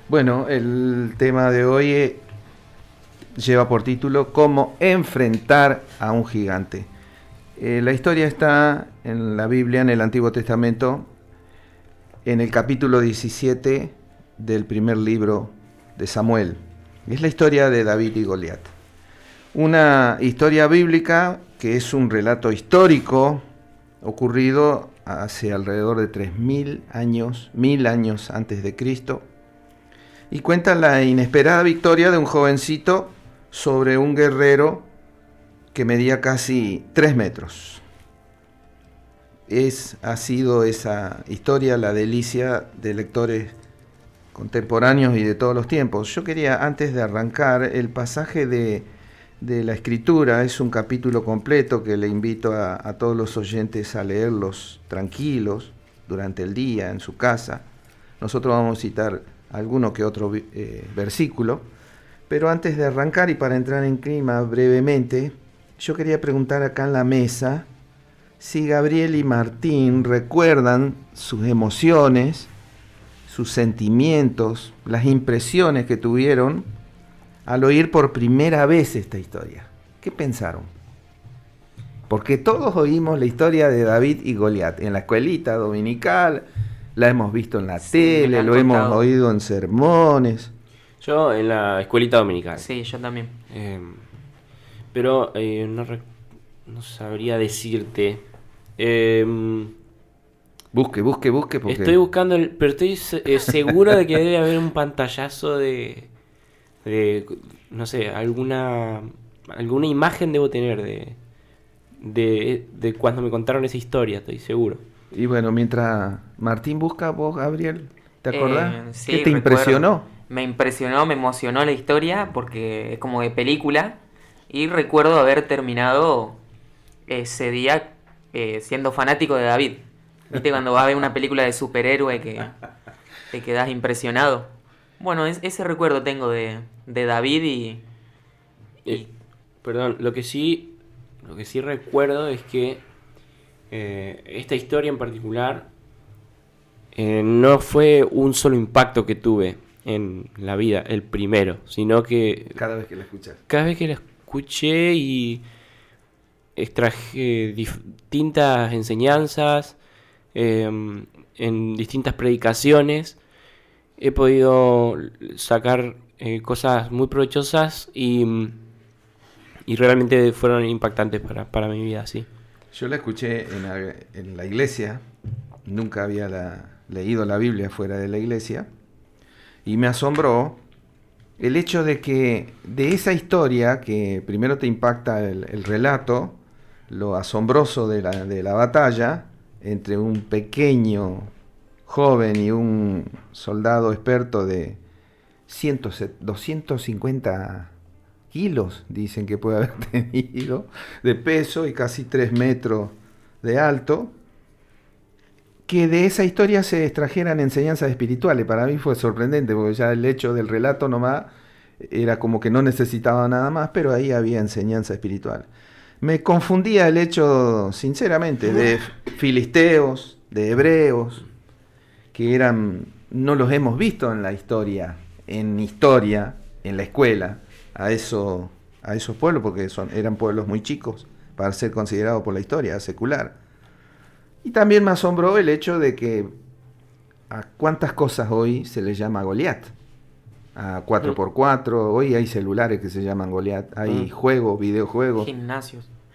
Bueno, el tema de hoy lleva por título "Cómo enfrentar a un gigante". La historia está en la Biblia, en el Antiguo Testamento, en el capítulo 17 del primer libro de Samuel. Es la historia de David y Goliat. Una historia bíblica que es un relato histórico ocurrido hace alrededor de 3000 años, 1000 años antes de Cristo, y cuenta la inesperada victoria de un jovencito sobre un guerrero que medía casi 3 metros. Ha sido esa historia la delicia de lectores contemporáneos y de todos los tiempos. Yo quería, antes de arrancar, el pasaje de la Escritura, es un capítulo completo que le invito a todos los oyentes a leerlos tranquilos durante el día en su casa. Nosotros vamos a citar alguno que otro versículo, pero antes de arrancar y para entrar en clima brevemente, yo quería preguntar acá en la mesa si Gabriel y Martín recuerdan sus emociones, sus sentimientos, las impresiones que tuvieron al oír por primera vez esta historia. ¿Qué pensaron? Porque todos oímos la historia de David y Goliat en la escuelita dominical, la hemos visto en la tele, lo hemos oído en sermones. Yo en la escuelita dominical. Sí, yo también. Pero no sabría decirte. Busque. Porque... Estoy buscando, pero estoy seguro de que debe haber un pantallazo de no sé, alguna imagen debo tener de cuando me contaron esa historia, estoy seguro. Y bueno, mientras Martín busca, vos, Gabriel, ¿te acordás? Sí, ¿Qué te impresionó? Me impresionó, me emocionó la historia porque es como de película. Y recuerdo haber terminado ese día siendo fanático de David. ¿Viste cuando vas a ver una película de superhéroe que te quedás impresionado? Bueno, ese recuerdo tengo de David y... Perdón, lo que sí recuerdo es que esta historia en particular no fue un solo impacto que tuve en la vida, el primero, sino que cada vez que la escuchas. Cada vez que la escuché y extraje distintas enseñanzas en distintas predicaciones, he podido sacar cosas muy provechosas y realmente fueron impactantes para mi vida, sí. Yo la escuché en la iglesia, nunca había leído la Biblia fuera de la iglesia, y me asombró el hecho de que de esa historia, que primero te impacta el relato, lo asombroso de la batalla entre un pequeño joven y un soldado experto de 250 kilos, dicen que puede haber tenido, de peso y casi 3 metros de alto, que de esa historia se extrajeran enseñanzas espirituales. Para mí fue sorprendente, porque ya el hecho del relato nomás era como que no necesitaba nada más, pero ahí había enseñanza espiritual. Me confundía el hecho, sinceramente, de filisteos, de hebreos, que no los hemos visto en la historia, en la escuela, a esos pueblos, porque eran pueblos muy chicos para ser considerados por la historia secular. Y también me asombró el hecho de que a cuántas cosas hoy se les llama Goliat. A 4x4, hoy hay celulares que se llaman Goliat, hay juegos, videojuegos.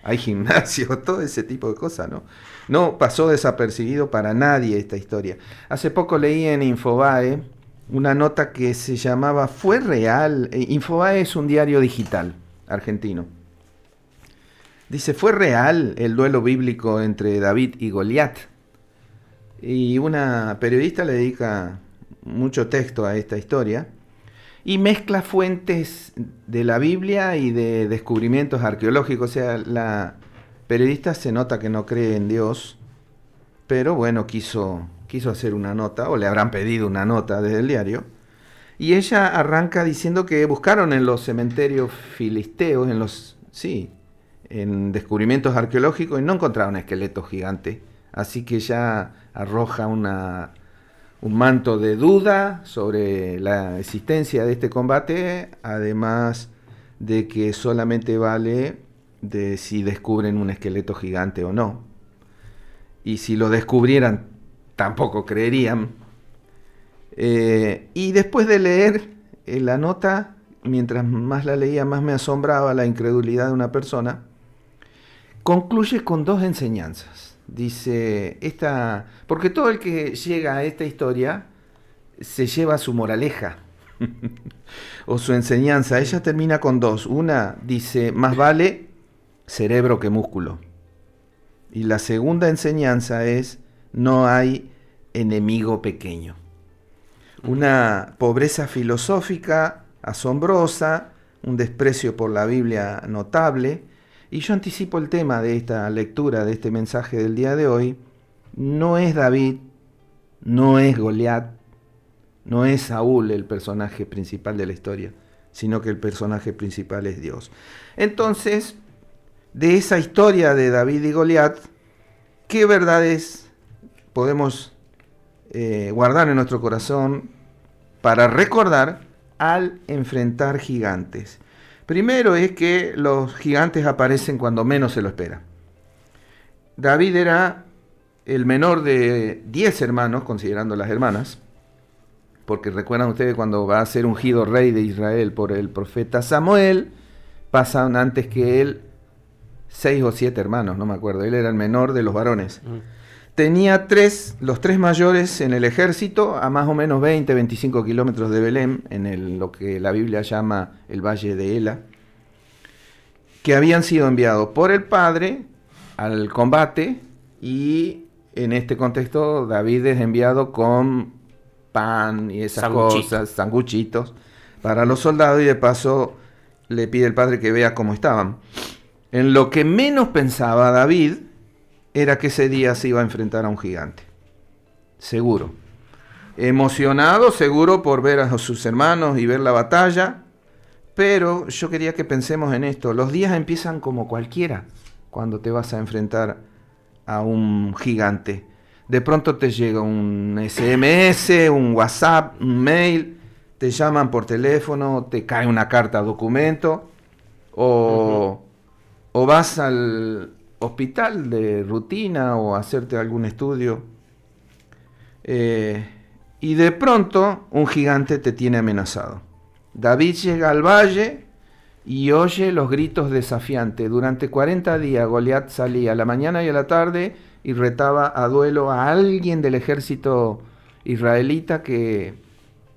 Hay gimnasios, todo ese tipo de cosas, ¿no? No pasó desapercibido para nadie esta historia. Hace poco leí en Infobae una nota que se llamaba ¿Fue real? Infobae es un diario digital argentino. Dice, ¿fue real el duelo bíblico entre David y Goliat? Y una periodista le dedica mucho texto a esta historia y mezcla fuentes de la Biblia y de descubrimientos arqueológicos. O sea, la periodista se nota que no cree en Dios, pero bueno, quiso hacer una nota, o le habrán pedido una nota desde el diario, y ella arranca diciendo que buscaron en los cementerios filisteos, en descubrimientos arqueológicos, y no encontraron esqueletos gigantes, así que ya arroja una un manto de duda sobre la existencia de este combate, además de que solamente vale de si descubren un esqueleto gigante o no. Y si lo descubrieran, tampoco creerían. Y después de leer la nota, mientras más la leía, más me asombraba la incredulidad de una persona. Concluye con dos enseñanzas. Dice, porque todo el que llega a esta historia se lleva su moraleja o su enseñanza. Ella termina con dos. Una dice, más vale cerebro que músculo. Y la segunda enseñanza es, no hay enemigo pequeño. Una pobreza filosófica asombrosa, un desprecio por la Biblia notable. Y yo anticipo el tema de esta lectura, de este mensaje del día de hoy. No es David, no es Goliat, no es Saúl el personaje principal de la historia, sino que el personaje principal es Dios. Entonces, de esa historia de David y Goliat, ¿qué verdades podemos guardar en nuestro corazón para recordar al enfrentar gigantes? Primero es que los gigantes aparecen cuando menos se lo espera. David era el menor de 10 hermanos, considerando las hermanas, porque recuerdan ustedes cuando va a ser ungido rey de Israel por el profeta Samuel, pasan antes que él 6 o 7 hermanos, no me acuerdo, él era el menor de los varones. Tenía los tres mayores en el ejército, a más o menos 20, 25 kilómetros de Belén, en lo que la Biblia llama el Valle de Ela, que habían sido enviados por el padre al combate, y en este contexto David es enviado con pan y esas cosas, sanguchitos, para los soldados, y de paso le pide el padre que vea cómo estaban. En lo que menos pensaba David era que ese día se iba a enfrentar a un gigante. Seguro. Emocionado, seguro, por ver a sus hermanos y ver la batalla. Pero yo quería que pensemos en esto. Los días empiezan como cualquiera cuando te vas a enfrentar a un gigante. De pronto te llega un SMS, un WhatsApp, un mail, te llaman por teléfono, te cae una carta documento, o vas al hospital de rutina o hacerte algún estudio, y de pronto un gigante te tiene amenazado. David llega al valle y oye los gritos desafiantes. Durante 40 días Goliat salía a la mañana y a la tarde y retaba a duelo a alguien del ejército israelita que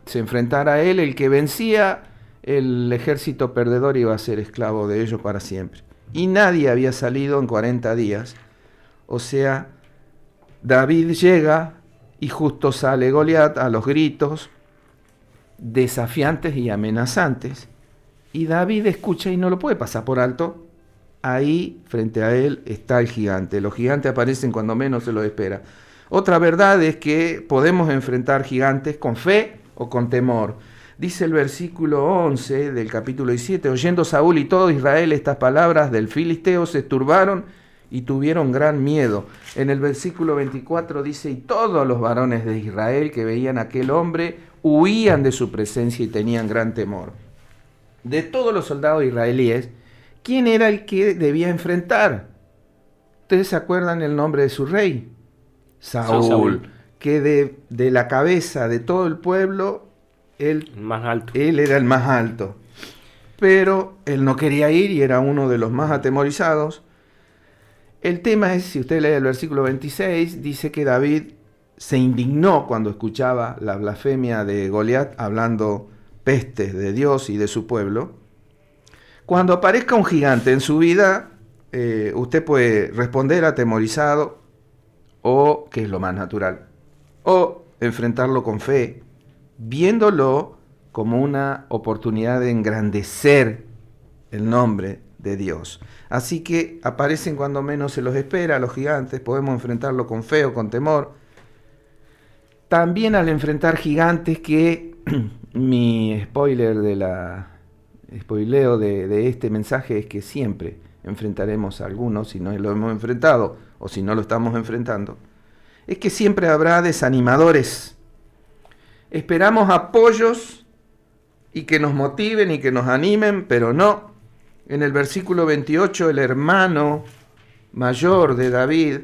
se enfrentara a él. El que vencía, el ejército perdedor iba a ser esclavo de ellos para siempre. Y nadie había salido en 40 días. O sea, David llega y justo sale Goliat a los gritos desafiantes y amenazantes. Y David escucha y no lo puede pasar por alto. Ahí, frente a él, está el gigante. Los gigantes aparecen cuando menos se lo espera. Otra verdad es que podemos enfrentar gigantes con fe o con temor. Dice el versículo 11 del capítulo 17, oyendo Saúl y todo Israel estas palabras del filisteo, se turbaron y tuvieron gran miedo. En el versículo 24 dice, y todos los varones de Israel que veían a aquel hombre huían de su presencia y tenían gran temor. De todos los soldados israelíes, ¿quién era el que debía enfrentar? ¿Ustedes se acuerdan el nombre de su rey? Saúl. Que de la cabeza de todo el pueblo, él era el más alto. Pero él no quería ir y era uno de los más atemorizados. El tema es, si usted lee el versículo 26, dice que David se indignó cuando escuchaba la blasfemia de Goliat hablando pestes de Dios y de su pueblo. Cuando aparezca un gigante en su vida, usted puede responder atemorizado, o, que es lo más natural, o enfrentarlo con fe, viéndolo como una oportunidad de engrandecer el nombre de Dios. Así que aparecen cuando menos se los espera los gigantes, podemos enfrentarlo con fe o con temor. También al enfrentar gigantes, que mi spoileo de este mensaje es que siempre enfrentaremos a algunos, si no lo hemos enfrentado o si no lo estamos enfrentando, es que siempre habrá desanimadores Esperamos apoyos y que nos motiven y que nos animen, pero no. En el versículo 28, el hermano mayor de David,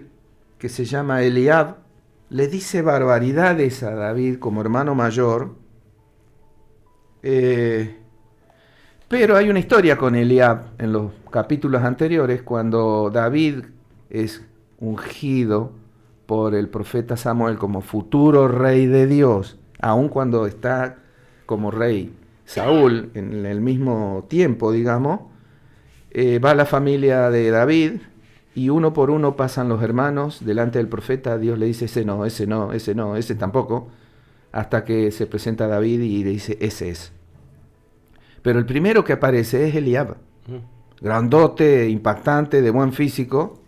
que se llama Eliab, le dice barbaridades a David como hermano mayor. Pero hay una historia con Eliab en los capítulos anteriores, cuando David es ungido por el profeta Samuel como futuro rey de Dios, aun cuando está como rey Saúl en el mismo tiempo, digamos. Va la familia de David y uno por uno pasan los hermanos delante del profeta. Dios le dice: ese no, ese no, ese no, ese tampoco, hasta que se presenta David y le dice: ese es. Pero el primero que aparece es Eliab, grandote, impactante, de buen físico.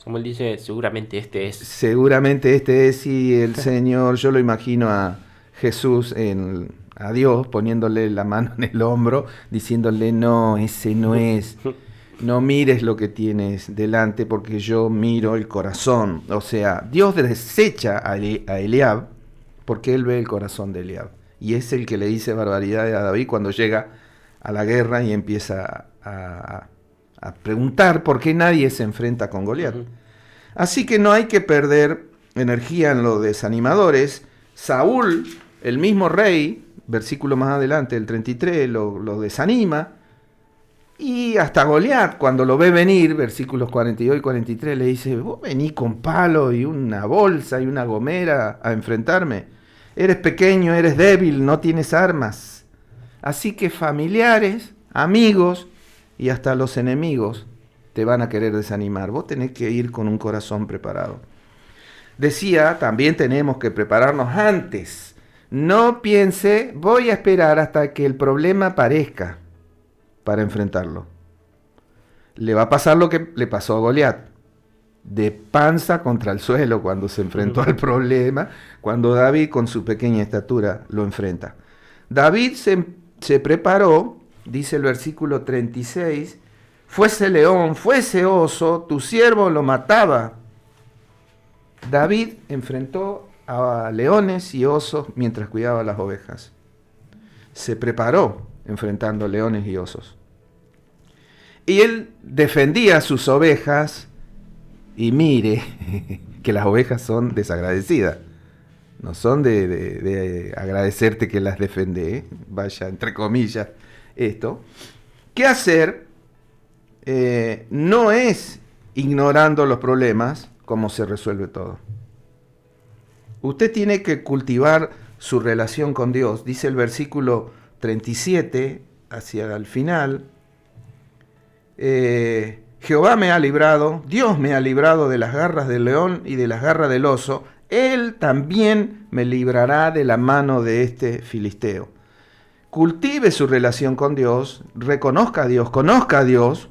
Como él dice, seguramente este es. Seguramente este es, y el Señor, yo lo imagino a Jesús, a Dios, poniéndole la mano en el hombro, diciéndole: no, ese no es. No mires lo que tienes delante, porque yo miro el corazón. O sea, Dios desecha a Eliab porque él ve el corazón de Eliab. Y es el que le dice barbaridades a David cuando llega a la guerra y empieza a preguntar por qué nadie se enfrenta con Goliat. Así que no hay que perder energía en los desanimadores. Saúl, el mismo rey, versículo más adelante, el 33, lo desanima. Y hasta Goliat, cuando lo ve venir, versículos 42 y 43, le dice: vos venís con palo y una bolsa y una gomera a enfrentarme. Eres pequeño, eres débil, no tienes armas. Así que familiares, amigos y hasta los enemigos te van a querer desanimar. Vos tenés que ir con un corazón preparado. Decía, también tenemos que prepararnos antes. No piense: voy a esperar hasta que el problema aparezca para enfrentarlo. Le va a pasar lo que le pasó a Goliat, de panza contra el suelo cuando se enfrentó al problema, cuando David con su pequeña estatura lo enfrenta. David se preparó, dice el versículo 36, fuese león, fuese oso, tu siervo lo mataba. David enfrentó a leones y osos mientras cuidaba las ovejas. Se preparó enfrentando leones y osos. Y él defendía a sus ovejas, y mire que las ovejas son desagradecidas. No son de agradecerte que las defende, vaya, entre comillas, esto. ¿Qué hacer? No es ignorando los problemas como se resuelve todo. Usted tiene que cultivar su relación con Dios. Dice el versículo 37, hacia el final: Jehová me ha librado, Dios me ha librado de las garras del león y de las garras del oso. Él también me librará de la mano de este filisteo. Cultive su relación con Dios, reconozca a Dios, conozca a Dios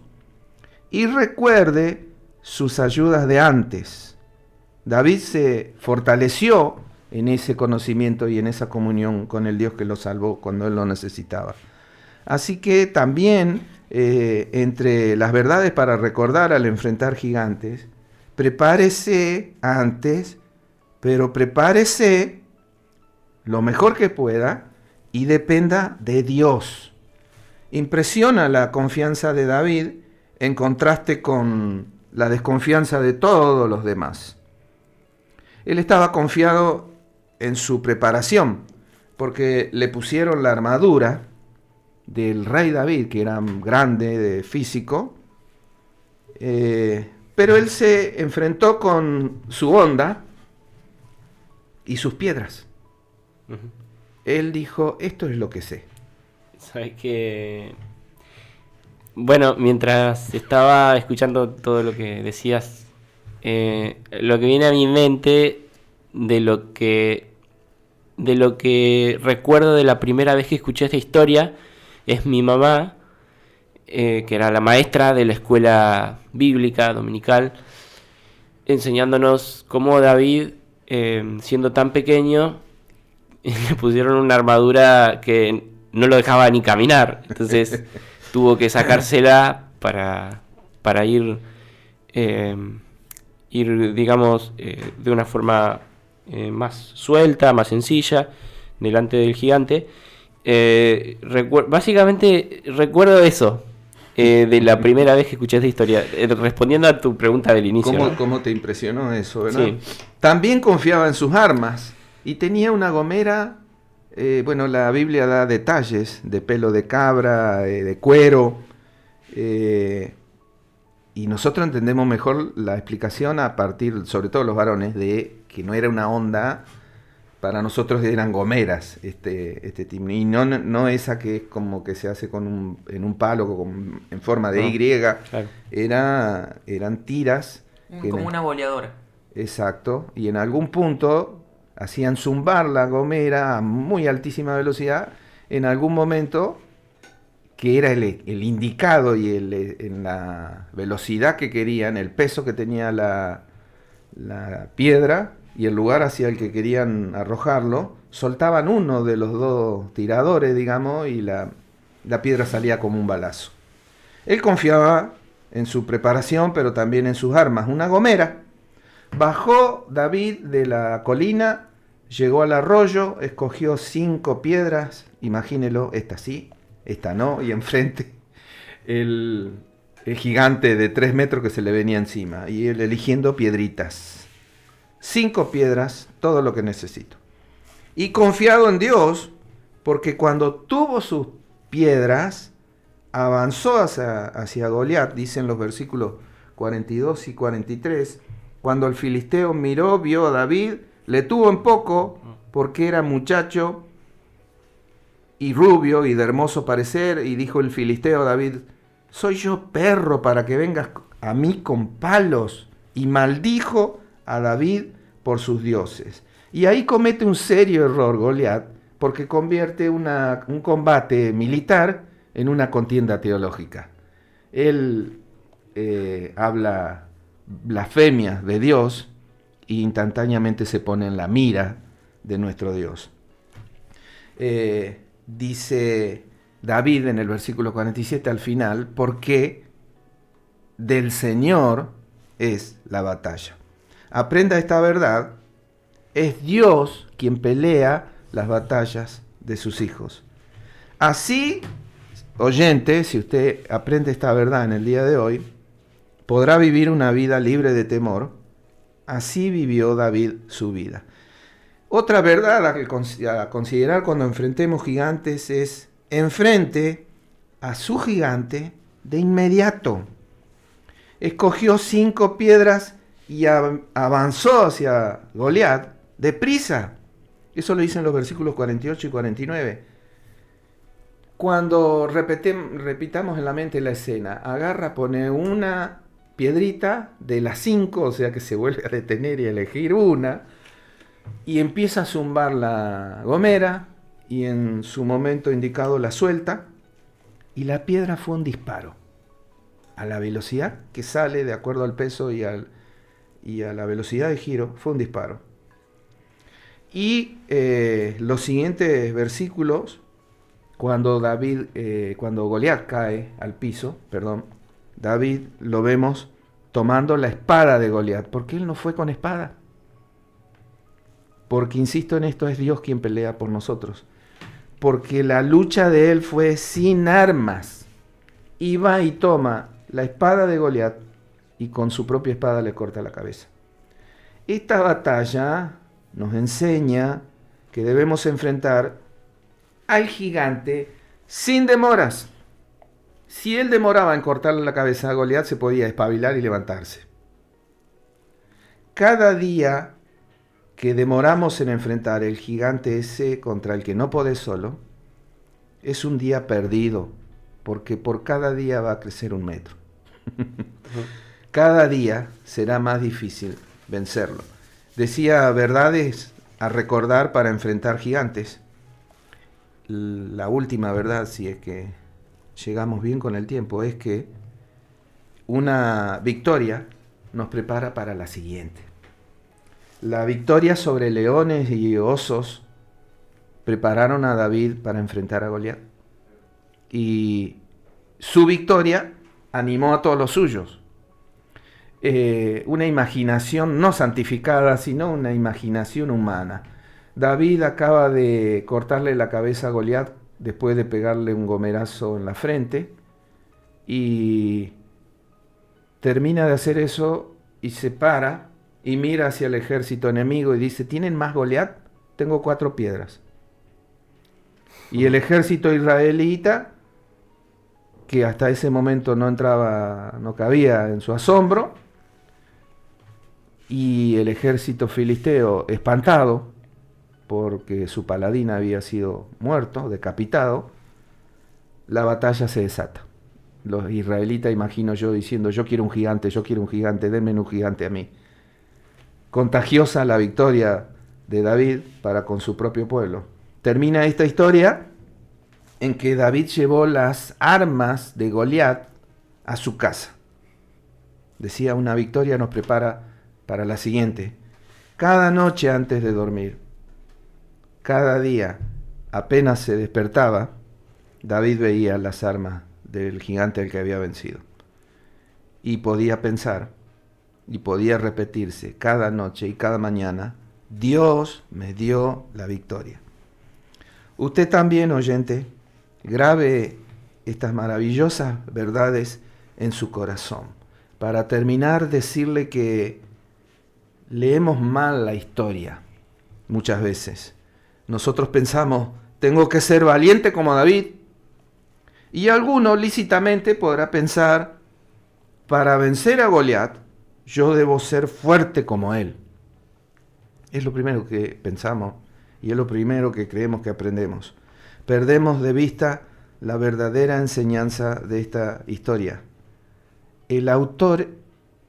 y recuerde sus ayudas de antes. David se fortaleció en ese conocimiento y en esa comunión con el Dios que lo salvó cuando él lo necesitaba. Así que también entre las verdades para recordar al enfrentar gigantes, prepárese antes, pero prepárese lo mejor que pueda y dependa de Dios. Impresiona la confianza de David en contraste con la desconfianza de todos los demás. Él estaba confiado en su preparación, porque le pusieron la armadura del rey David, que era grande de físico, pero él se enfrentó con su honda y sus piedras. Él dijo: esto es lo que sé. Sabes que, bueno, mientras estaba escuchando todo lo que decías, lo que viene a mi mente de lo que recuerdo de la primera vez que escuché esta historia es mi mamá, que era la maestra de la escuela bíblica dominical, enseñándonos cómo David, siendo tan pequeño, le pusieron una armadura que no lo dejaba ni caminar. Entonces tuvo que sacársela para ir, digamos, de una forma más suelta, más sencilla. delante del gigante. Básicamente recuerdo eso, de la primera vez que escuché esta historia, respondiendo a tu pregunta del inicio. ¿Cómo te impresionó eso, verdad? Sí. También confiaba en sus armas y tenía una gomera, la Biblia da detalles de pelo de cabra, de cuero, y nosotros entendemos mejor la explicación a partir, sobre todo los varones, de que no era una onda. Para nosotros eran gomeras este tipo, y no esa que es como que se hace en un palo en forma de Y, Claro. eran tiras. Como una boleadora. Exacto, y en algún punto hacían zumbar la gomera a muy altísima velocidad, en algún momento que era el indicado y en la velocidad que querían, el peso que tenía la piedra, y el lugar hacia el que querían arrojarlo, soltaban uno de los dos tiradores, digamos, y la piedra salía como un balazo. Él confiaba en su preparación, pero también en sus armas, una gomera. Bajó David de la colina, llegó al arroyo, escogió 5 piedras, imagínelo, esta sí, esta no, y enfrente el gigante de 3 metros que se le venía encima, y él eligiendo piedritas. 5 piedras, todo lo que necesito. Y confiado en Dios, porque cuando tuvo sus piedras, avanzó hacia Goliat, dicen los versículos 42 y 43. Cuando el filisteo miró, vio a David, le tuvo en poco, porque era muchacho y rubio y de hermoso parecer, y dijo el filisteo a David: ¿soy yo perro para que vengas a mí con palos? Y maldijo a David por sus dioses. Y ahí comete un serio error Goliat, porque convierte un combate militar en una contienda teológica. Él habla blasfemias de Dios e instantáneamente se pone en la mira de nuestro Dios. Dice David en el versículo 47 al final: porque del Señor es la batalla. Aprenda esta verdad: es Dios quien pelea las batallas de sus hijos. Así, oyente, si usted aprende esta verdad en el día de hoy, podrá vivir una vida libre de temor. Así vivió David su vida. Otra verdad a considerar cuando enfrentemos gigantes es: enfrente a su gigante de inmediato. Escogió 5 piedras y avanzó hacia Goliat deprisa. Eso lo dicen los versículos 48 y 49. Cuando repitamos en la mente la escena, agarra, pone una piedrita de las 5, o sea que se vuelve a detener y a elegir una, y empieza a zumbar la gomera, y en su momento indicado la suelta, y la piedra fue un disparo. A la velocidad que sale, de acuerdo al peso y a la velocidad de giro, fue un disparo. Y los siguientes versículos, cuando Goliat cae al piso, David lo vemos tomando la espada de Goliat, porque él no fue con espada. Porque, insisto en esto, es Dios quien pelea por nosotros. Porque la lucha de él fue sin armas. Y va y toma la espada de Goliat y con su propia espada le corta la cabeza. Esta batalla nos enseña que debemos enfrentar al gigante sin demoras. Si él demoraba en cortarle la cabeza a Goliat, se podía espabilar y levantarse. Cada día que demoramos en enfrentar el gigante ese contra el que no podés solo, es un día perdido, porque por cada día va a crecer 1 metro. Cada día será más difícil vencerlo. Decía verdades a recordar para enfrentar gigantes. La última verdad, si es que llegamos bien con el tiempo, es que una victoria nos prepara para la siguiente. La victoria sobre leones y osos prepararon a David para enfrentar a Goliat. Y su victoria animó a todos los suyos. Una imaginación no santificada, sino una imaginación humana. David acaba de cortarle la cabeza a Goliat después de pegarle un gomerazo en la frente y termina de hacer eso y se para y mira hacia el ejército enemigo y dice: ¿tienen más Goliat? Tengo 4 piedras. Y el ejército israelita, que hasta ese momento no cabía en su asombro, y el ejército filisteo, espantado porque su paladín había sido muerto, decapitado, la batalla se desata. Los israelitas, imagino yo, diciendo: yo quiero un gigante, denme un gigante a mí. Contagiosa la victoria de David para con su propio pueblo. Termina esta historia en que David llevó las armas de Goliat a su casa. Decía, una victoria nos prepara para la siguiente. Cada noche antes de dormir, cada día, apenas se despertaba, David veía las armas del gigante al que había vencido. Y podía pensar, y podía repetirse cada noche y cada mañana: Dios me dio la victoria. Usted también, oyente, grabe estas maravillosas verdades en su corazón. Para terminar, decirle que leemos mal la historia muchas veces. Nosotros pensamos: tengo que ser valiente como David. Y alguno lícitamente podrá pensar: para vencer a Goliat, yo debo ser fuerte como él. Es lo primero que pensamos y es lo primero que creemos que aprendemos. Perdemos de vista la verdadera enseñanza de esta historia. El autor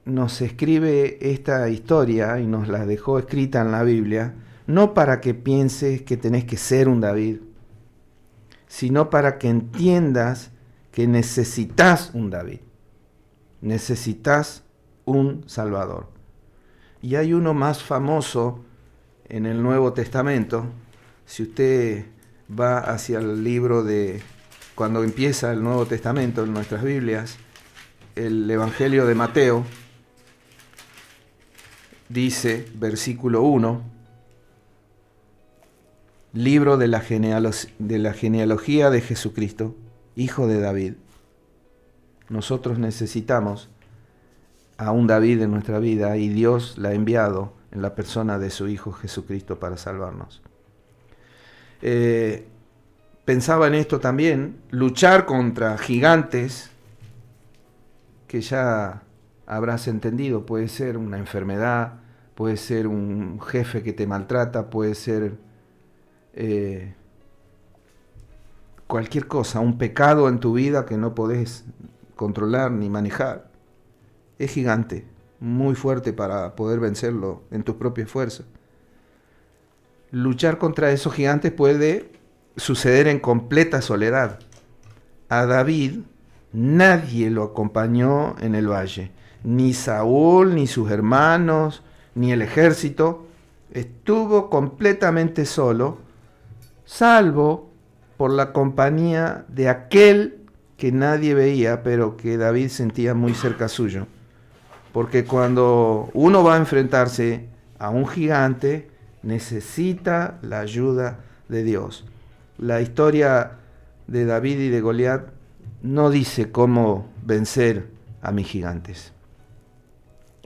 nos escribe esta historia y nos la dejó escrita en la Biblia, no para que pienses que tenés que ser un David, sino para que entiendas que necesitas un David, necesitas un Salvador. Y hay uno más famoso en el Nuevo Testamento. Si usted va hacia el libro de, cuando empieza el Nuevo Testamento en nuestras Biblias, el Evangelio de Mateo, dice, versículo 1, libro de la genealogía de Jesucristo, hijo de David. Nosotros necesitamos a un David en nuestra vida y Dios la ha enviado en la persona de su Hijo Jesucristo para salvarnos. Pensaba en esto también, luchar contra gigantes, que ya habrás entendido, puede ser una enfermedad, puede ser un jefe que te maltrata, puede ser cualquier cosa, un pecado en tu vida que no podés controlar ni manejar. Es gigante, muy fuerte para poder vencerlo en tus propias fuerzas. Luchar contra esos gigantes puede suceder en completa soledad. A David nadie lo acompañó en el valle, ni Saúl, ni sus hermanos, ni el ejército. Estuvo completamente solo, salvo por la compañía de aquel que nadie veía, pero que David sentía muy cerca suyo. Porque cuando uno va a enfrentarse a un gigante, necesita la ayuda de Dios. La historia de David y de Goliat no dice cómo vencer a mis gigantes,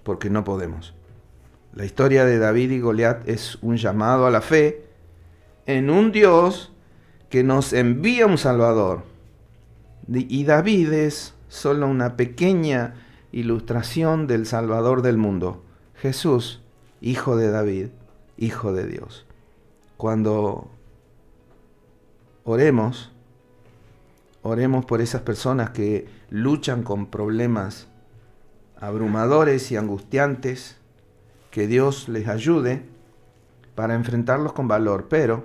porque no podemos. La historia de David y Goliat es un llamado a la fe en un Dios que nos envía un Salvador. Y David es solo una pequeña ilustración del Salvador del mundo, Jesús, hijo de David, hijo de Dios. Cuando oremos por esas personas que luchan con problemas abrumadores y angustiantes, que Dios les ayude para enfrentarlos con valor, pero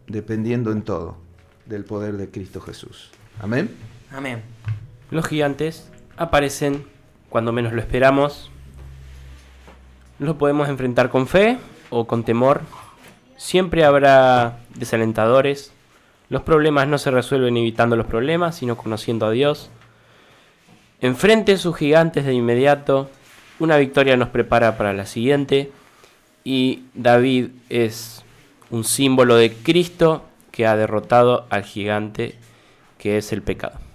dependiendo en todo del poder de Cristo Jesús. Amén. Amén. Los gigantes aparecen cuando menos lo esperamos. Los podemos enfrentar con fe o con temor. Siempre habrá desalentadores. Los problemas no se resuelven evitando los problemas, sino conociendo a Dios. Enfrente sus gigantes de inmediato. Una victoria nos prepara para la siguiente. Y David es un símbolo de Cristo que ha derrotado al gigante que es el pecado.